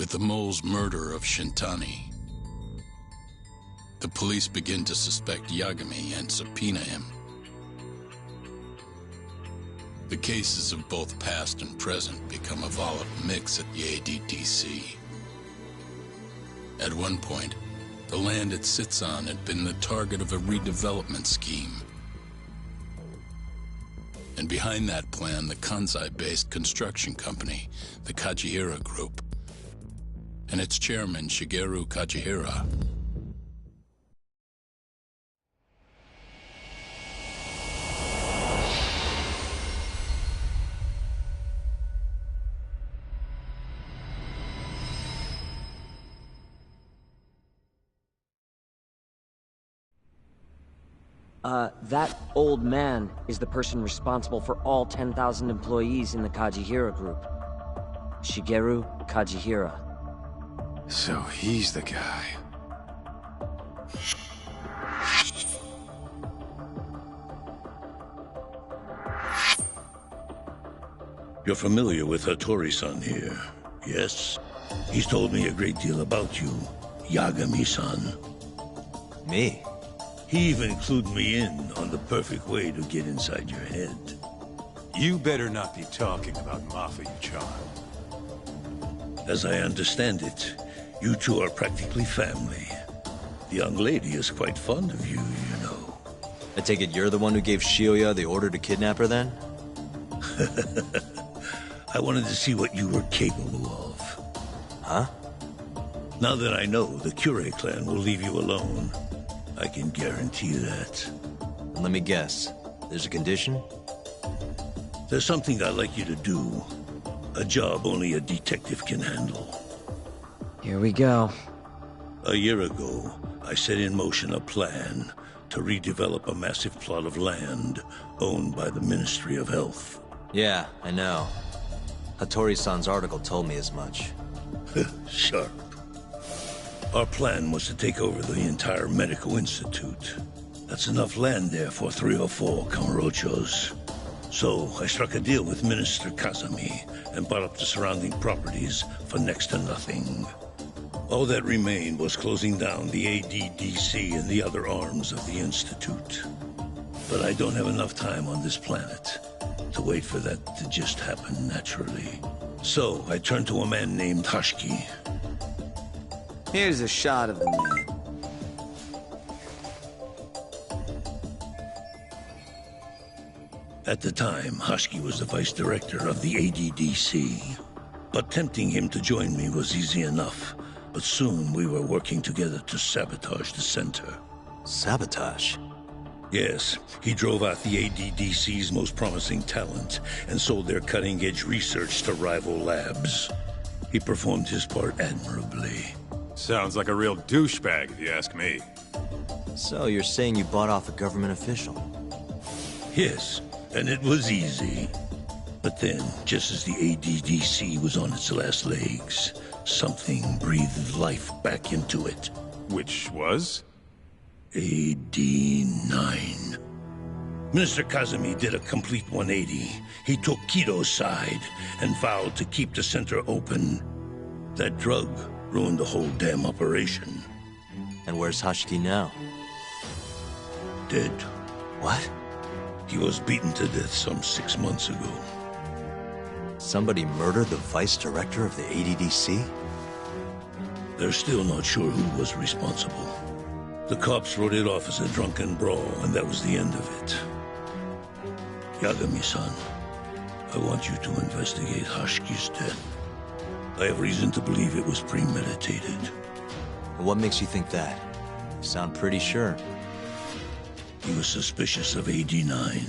With the mole's murder of Shintani, the police begin to suspect Yagami and subpoena him. The cases of both past and present become a volatile mix at the ADDC. At one point, the land it sits on had been the target of a redevelopment scheme. And behind that plan, the Kansai-based construction company, the Kajihira Group, and its chairman, Shigeru Kajihira. That old man is the person responsible for all 10,000 employees in the Kajihira Group. Shigeru Kajihira. So he's the guy. You're familiar with Hattori-san here, yes? He's told me a great deal about you, Yagami-san. Me? He even clued me in on the perfect way to get inside your head. You better not be talking about Mafuyu-chan. As I understand it, you two are practically family. The young lady is quite fond of you, you know. I take it you're the one who gave Shioya the order to kidnap her, then? I wanted to see what you were capable of. Huh? Now that I know the Kure clan will leave you alone, I can guarantee that. Let me guess. There's a condition? There's something I'd like you to do. A job only a detective can handle. Here we go. A year ago, I set in motion a plan to redevelop a massive plot of land owned by the Ministry of Health. Yeah, I know. Hattori-san's article told me as much. Sharp. Our plan was to take over the entire medical institute. That's enough land there for 3 or 4 Kamurochos. So I struck a deal with Minister Kazami and bought up the surrounding properties for next to nothing. All that remained was closing down the ADDC and the other arms of the institute. But I don't have enough time on this planet to wait for that to just happen naturally. So I turned to a man named Hashiki. Here's a shot of the man. At the time, Hashiki was the vice director of the ADDC. But tempting him to join me was easy enough. But soon we were working together to sabotage the center. Sabotage? Yes, he drove out the ADDC's most promising talent and sold their cutting-edge research to rival labs. He performed his part admirably. Sounds like a real douchebag, if you ask me. So you're saying you bought off a government official? Yes, and it was easy. But then, just as the ADDC was on its last legs, something breathed life back into it. Which was? AD9. Minister Kazami did a complete 180. He took Kido's side and vowed to keep the center open. That drug ruined the whole damn operation. And where's Hashiki now? Dead. What? He was beaten to death some 6 months ago. Somebody murdered the vice director of the ADDC? They're still not sure who was responsible. The cops wrote it off as a drunken brawl, and that was the end of it. Yagami-san, I want you to investigate Hashiki's death. I have reason to believe it was premeditated. What makes you think that? You sound pretty sure. He was suspicious of AD9.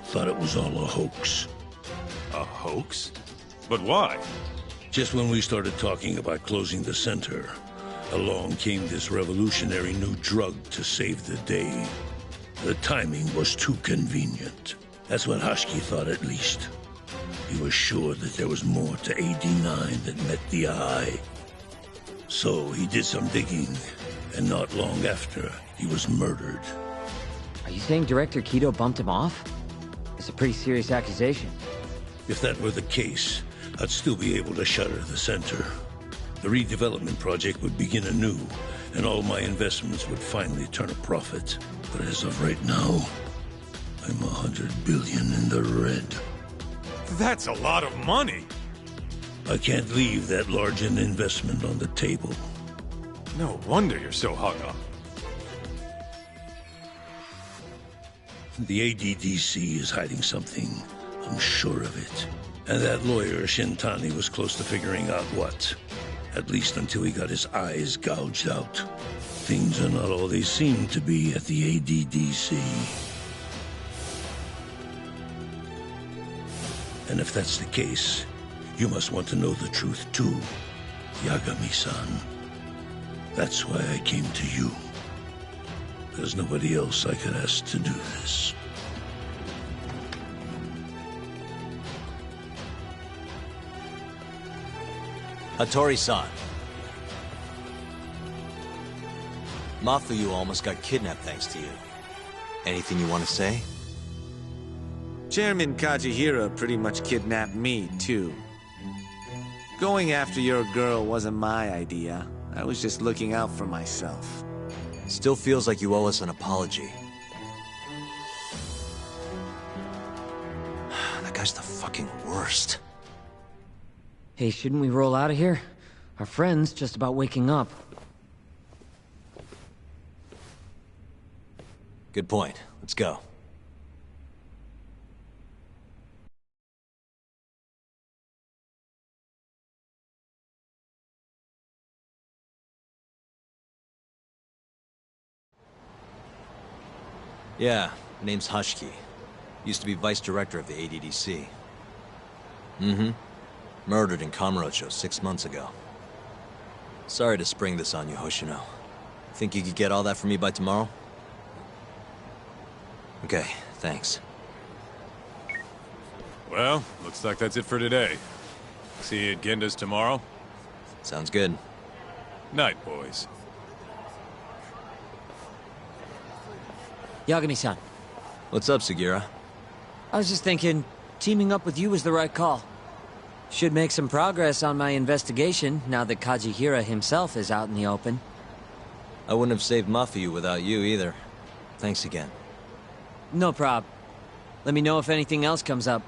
Thought it was all a hoax. A hoax? But why? Just when we started talking about closing the center, along came this revolutionary new drug to save the day. The timing was too convenient. That's what Hashiki thought, at least. He was sure that there was more to AD9 that met the eye. So he did some digging, and not long after, he was murdered. Are you saying Director Kido bumped him off? It's a pretty serious accusation. If that were the case, I'd still be able to shutter the center. The redevelopment project would begin anew, and all my investments would finally turn a profit. But as of right now, I'm 100 billion in the red. That's a lot of money. I can't leave that large an investment on the table. No wonder you're so hung up. The ADDC is hiding something. I'm sure of it. And that lawyer, Shintani, was close to figuring out what. At least until he got his eyes gouged out. Things are not all they seem to be at the ADDC. And if that's the case, you must want to know the truth too, Yagami-san. That's why I came to you. There's nobody else I could ask to do this. Hattori-san. Mafuyu almost got kidnapped thanks to you. Anything you want to say? Chairman Kajihira pretty much kidnapped me, too. Going after your girl wasn't my idea. I was just looking out for myself. Still feels like you owe us an apology. That guy's the fucking worst. Hey, shouldn't we roll out of here? Our friend's just about waking up. Good point. Let's go. Yeah, name's Hushki. Used to be vice director of the ADDC. Mm-hmm. Murdered in Kamurocho 6 months ago. Sorry to spring this on you, Hoshino. Think you could get all that for me by tomorrow? Okay, thanks. Well, looks like that's it for today. See you at Genda's tomorrow? Sounds good. Night, boys. Yagami-san, What's up, Sugira? I was just thinking, teaming up with you was the right call. Should make some progress on my investigation now that Kajihira himself is out in the open. I wouldn't have saved Mafuyu without you either. Thanks again. No prob. Let me know if anything else comes up.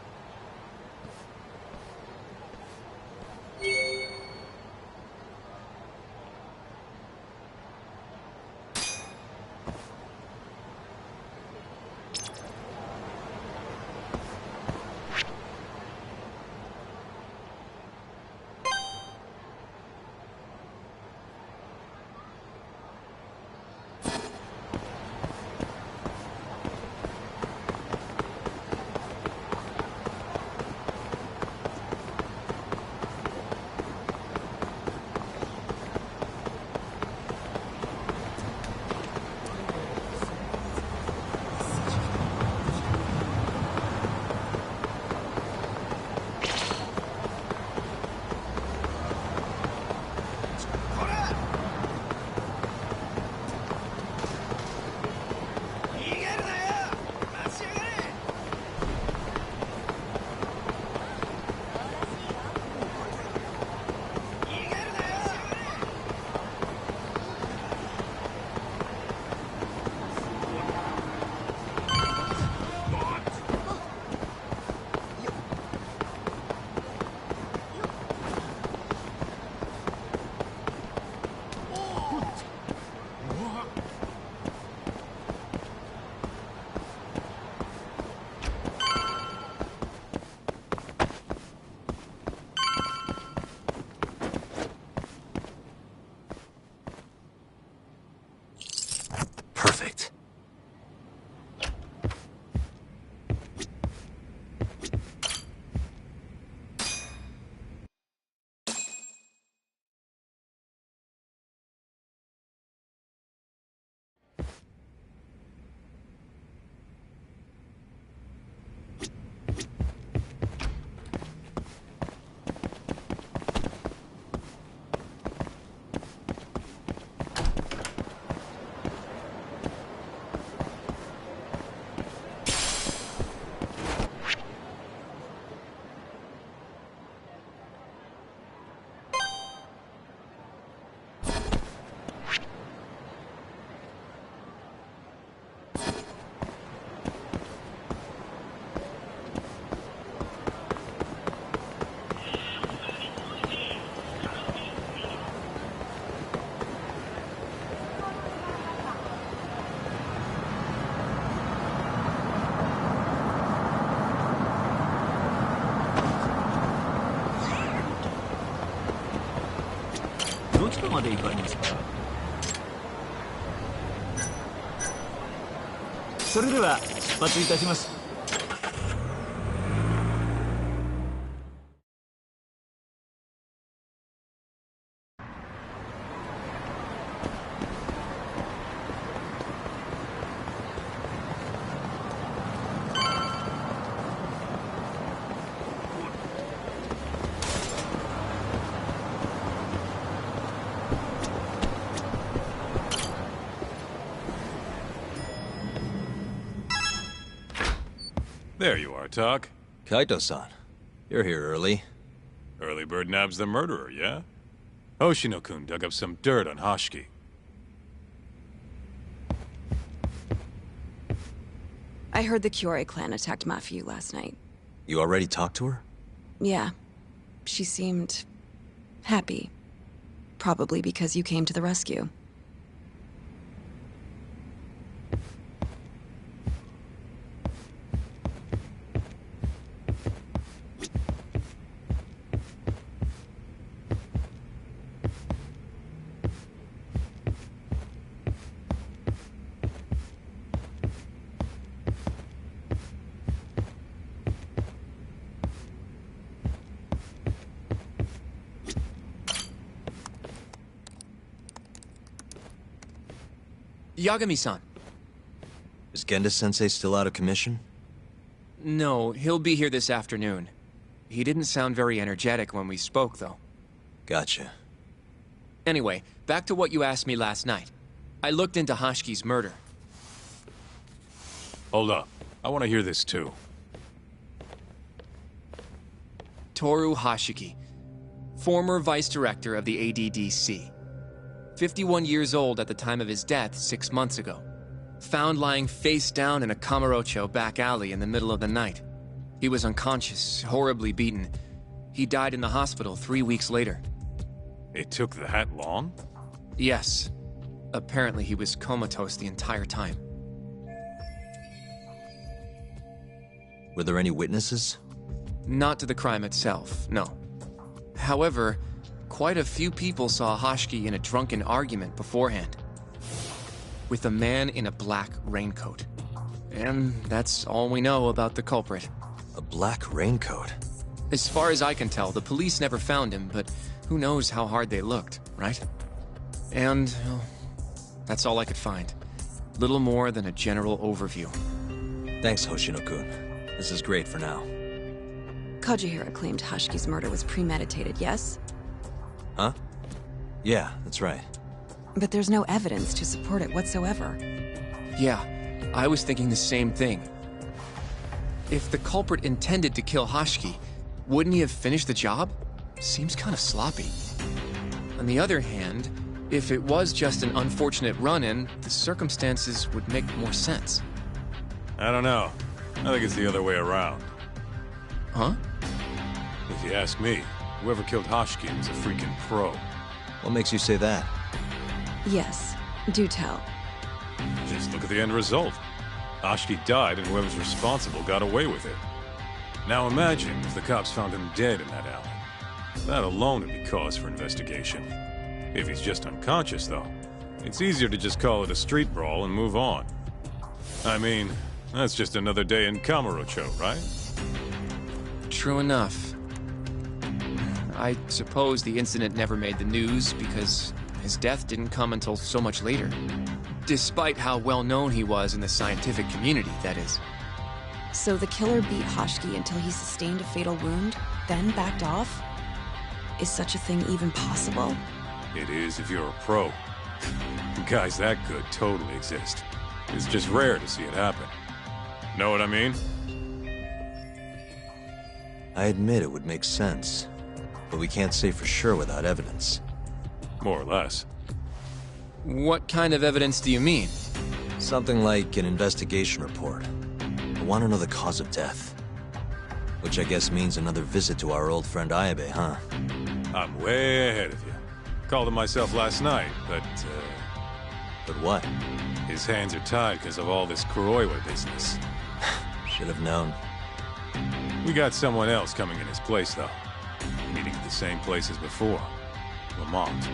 まで行かれますか？それでは出発いたします。There you are, Tak. Kaito-san, you're here early. Early bird nabs the murderer, yeah? Hoshino-kun dug up some dirt on Hashiki. I heard the Kyorei clan attacked Mafiu last night. You already talked to her? Yeah. She seemed... happy. Probably because you came to the rescue. Yagami-san. Is Genda-sensei still out of commission? No, he'll be here this afternoon. He didn't sound very energetic when we spoke, though. Gotcha. Anyway, back to what you asked me last night. I looked into Hashiki's murder. Hold up. I want to hear this too. Toru Hashiki, former vice director of the ADDC. 51 years old at the time of his death 6 months ago. Found lying face down in a Kamurocho back alley in the middle of the night. He was unconscious, horribly beaten. He died in the hospital 3 weeks later. It took that long? Yes. Apparently he was comatose the entire time. Were there any witnesses? Not to the crime itself, no. However, quite a few people saw Hashiki in a drunken argument beforehand. With a man in a black raincoat. And that's all we know about the culprit. A black raincoat? As far as I can tell, the police never found him, but who knows how hard they looked, right? And, well, that's all I could find. Little more than a general overview. Thanks, Hoshino-kun. This is great for now. Kajihira claimed Hashiki's murder was premeditated, yes? Huh? Yeah, that's right. But there's no evidence to support it whatsoever. Yeah, I was thinking the same thing. If the culprit intended to kill Hashiki, wouldn't he have finished the job? Seems kind of sloppy. On the other hand, if it was just an unfortunate run-in, the circumstances would make more sense. I don't know. I think it's the other way around. Huh? If you ask me, whoever killed Hashiki was a freaking pro. What makes you say that? Yes, do tell. Just look at the end result. Hashiki died and whoever's responsible got away with it. Now imagine if the cops found him dead in that alley. That alone would be cause for investigation. If he's just unconscious, though, it's easier to just call it a street brawl and move on. I mean, that's just another day in Kamurocho, right? True enough. I suppose the incident never made the news because his death didn't come until so much later. Despite how well known he was in the scientific community, that is. So the killer beat Hashiki until he sustained a fatal wound, then backed off? Is such a thing even possible? It is if you're a pro. Guys that good totally exist. It's just rare to see it happen. Know what I mean? I admit it would make sense, but we can't say for sure without evidence. More or less. What kind of evidence do you mean? Something like an investigation report. I want to know the cause of death. Which I guess means another visit to our old friend Ayabe, huh? I'm way ahead of you. Called him myself last night, but, But what? his hands are tied because of all this Kuroiwa business. Should have known. We got someone else coming in his place, though. Meeting at the same place as before. Lamont,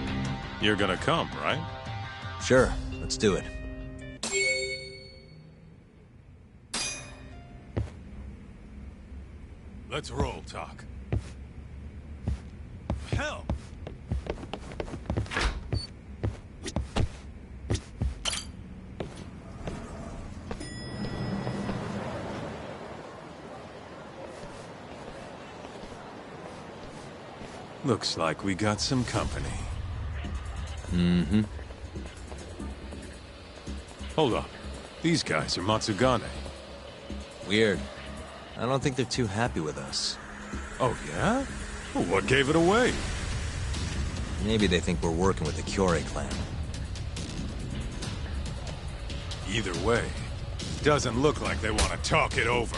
you're gonna come, right? Sure, let's do it. Let's roll, Talk. Hell! Looks like we got some company. Mm-hmm. Hold up. These guys are Matsugane. Weird. I don't think they're too happy with us. Oh, yeah? Well, what gave it away? Maybe they think we're working with the Kyorei clan. Either way, doesn't look like they want to talk it over.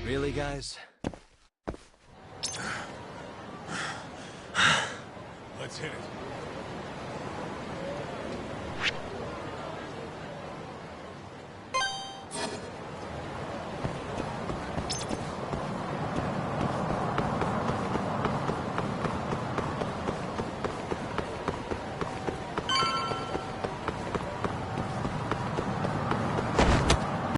Really, guys? Let's hit it.